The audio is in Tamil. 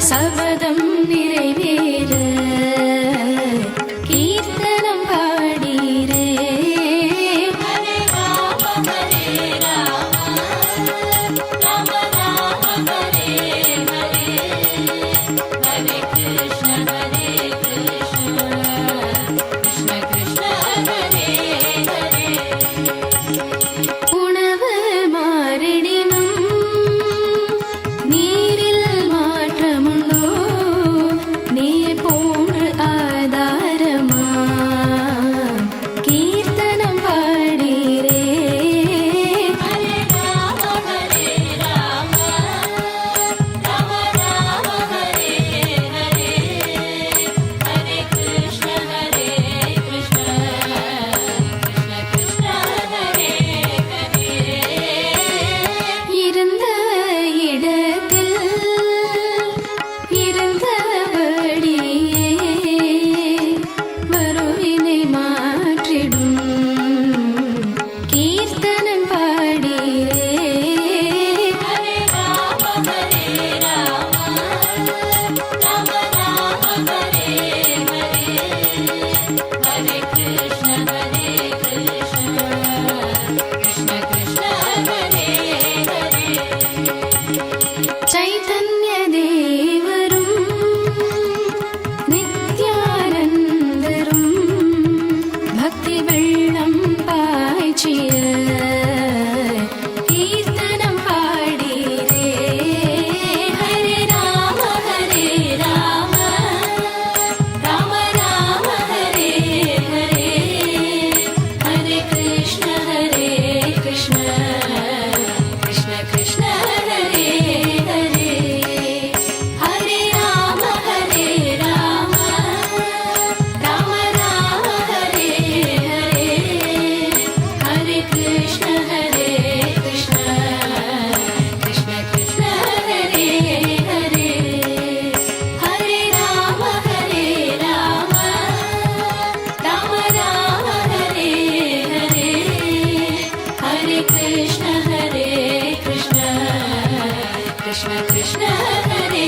சபதம் நிறைவேற கீர்த்தனம் பாடீரே. ஹரே ராம ஹரே ராம ராம ராம ஹரே ஹரே, ஹரே கிருஷ்ண கிருஷ்ண கிருஷ்ண ஹரே ஹரே. உணவு மாறிடினும் நீரில் மாற்றமுண்டோ, நீர் போன்று ஆதாரமா கீர்த்தனம் பாடீரே. ஹரே ராம ஹரே ராம ராம ராம ஹரே ஹரே, ஹரே கிருஷ்ண கிருஷ்ண கிருஷ்ண ஹரே ஹரே. இருந்த இடத்தில் இருந்தபடியே வருவினை மாற்றிடும் கீர்த்தனம் பாடீரே. ஹரே ராம ஹரே ராம ராம ராம ஹரே ஹரே, ஹரே கிருஷ்ண கிருஷ்ண கிருஷ்ண ஹரே ஹரே. ಚೈತನ್ಯ ದೇವரும் நித்யானந்தரும் பக்தி வெள்ளம் பாய்ச்சிய கீர்த்தனம் பாடீரே. ஹரே ராம ஹரே ராம ராம ராம ஹரே ஹரே, ஹரே கிருஷ்ண கிருஷ்ண கிருஷ்ண ஹரே ஹரே. ஹரே ராம ஹரே ராம ராம ராம ஹரே ஹரே, ஹரே கிருஷ்ண கிருஷ்ண கிருஷ்ண ஹரே ஹரே. ஹரே ராம ஹரே ராம ராம ராம ஹரே ஹரே, ஹரே கிருஷ்ண கிருஷ்ண கிருஷ்ண ஹரே